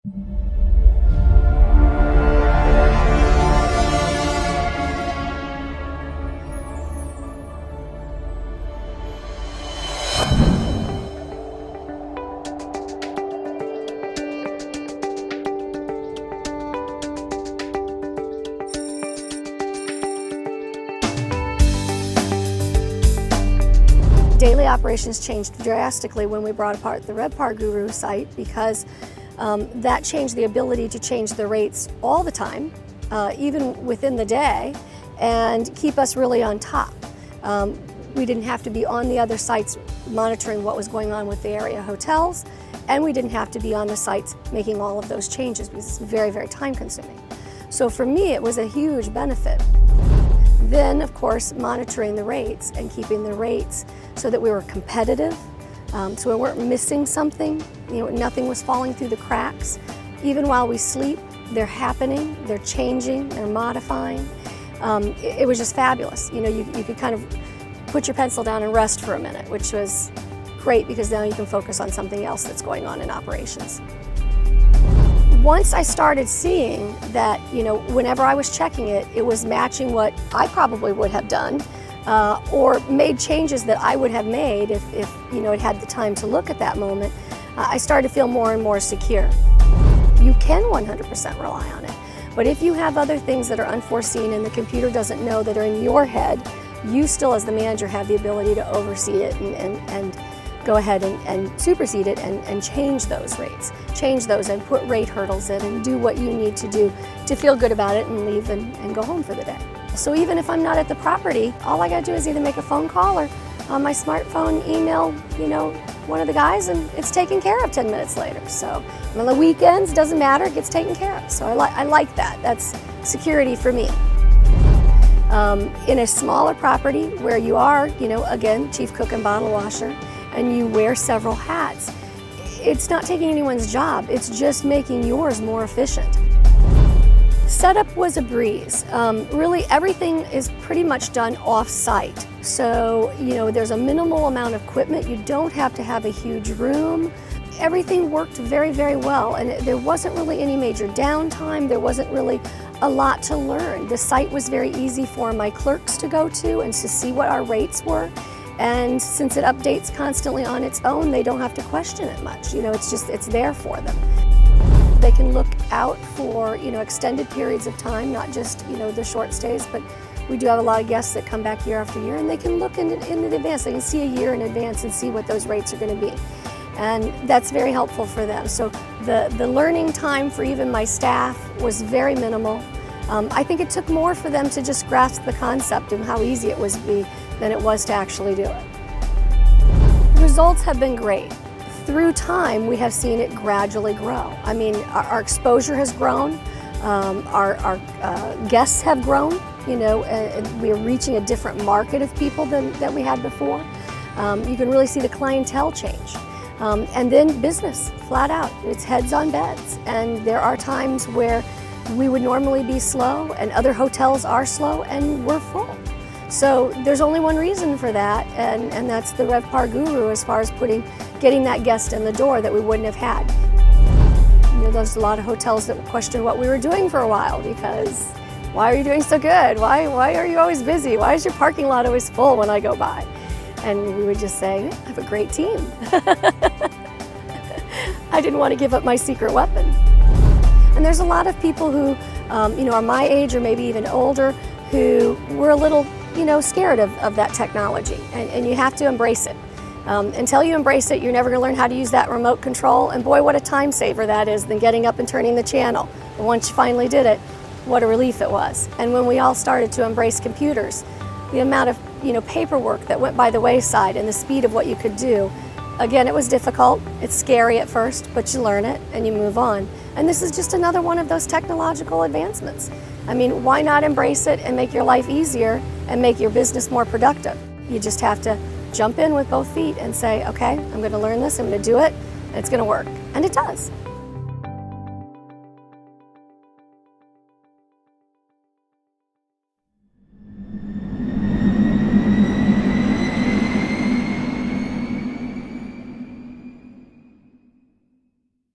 Daily operations changed drastically when we brought apart the REVPAR Guru site because that changed the ability to change the rates all the time, even within the day, and keep us really on top. We didn't have to be on the other sites monitoring what was going on with the area hotels, and we didn't have to be on the sites making all of those changes because it's very, very time consuming. So for me, it was a huge benefit. Then, of course, monitoring the rates and keeping the rates so that we were competitive, so we weren't missing something, nothing was falling through the cracks. Even while we sleep, they're happening, they're changing, they're modifying. It was just fabulous. You could kind of put your pencil down and rest for a minute, which was great because now you can focus on something else that's going on in operations. Once I started seeing that, whenever I was checking it, it was matching what I probably would have done or made changes that I would have made if it had the time to look at that moment, I started to feel more and more secure. You can 100% rely on it, but if you have other things that are unforeseen and the computer doesn't know that are in your head, you still as the manager have the ability to oversee it and go ahead and supersede it and change those rates. Change those and put rate hurdles in and do what you need to do to feel good about it and leave and go home for the day. So even if I'm not at the property, all I gotta do is either make a phone call or on my smartphone email, one of the guys, and it's taken care of 10 minutes later. So on the weekends, doesn't matter, it gets taken care of. So I like that. That's security for me. In a smaller property where you are, again, chief cook and bottle washer, and you wear several hats, it's not taking anyone's job, it's just making yours more efficient. Setup was a breeze. Really everything is pretty much done off-site. So, there's a minimal amount of equipment, you don't have to have a huge room. Everything worked very, very well, and there wasn't really any major downtime, there wasn't really a lot to learn. The site was very easy for my clerks to go to and to see what our rates were. And since it updates constantly on its own, they don't have to question it much. It's there for them. They can look out for, extended periods of time, not just, the short stays, but we do have a lot of guests that come back year after year, and they can look in advance. They can see a year in advance and see what those rates are going to be. And that's very helpful for them. So the learning time for even my staff was very minimal. I think it took more for them to just grasp the concept and how easy it was to be than it was to actually do it. The results have been great. Through time, we have seen it gradually grow. I mean, our exposure has grown, our guests have grown, and we're reaching a different market of people than we had before. You can really see the clientele change. And then business, flat out, it's heads on beds. And there are times where we would normally be slow and other hotels are slow and we're full. So there's only one reason for that, and that's the REVPAR Guru as far as getting that guest in the door that we wouldn't have had. There's a lot of hotels that questioned what we were doing for a while because why are you doing so good? Why are you always busy? Why is your parking lot always full when I go by? And we would just say, I have a great team. I didn't want to give up my secret weapon. And there's a lot of people who are my age or maybe even older who were a little scared of that technology, and you have to embrace it. Until you embrace it, you're never going to learn how to use that remote control, and boy, what a time saver that is than getting up and turning the channel. But once you finally did it, what a relief it was. And when we all started to embrace computers, the amount of paperwork that went by the wayside and the speed of what you could do, again, it was difficult, it's scary at first, but you learn it and you move on. And this is just another one of those technological advancements. I mean, why not embrace it and make your life easier and make your business more productive? You just have to jump in with both feet and say, okay, I'm going to learn this, I'm going to do it, and it's going to work. And it does.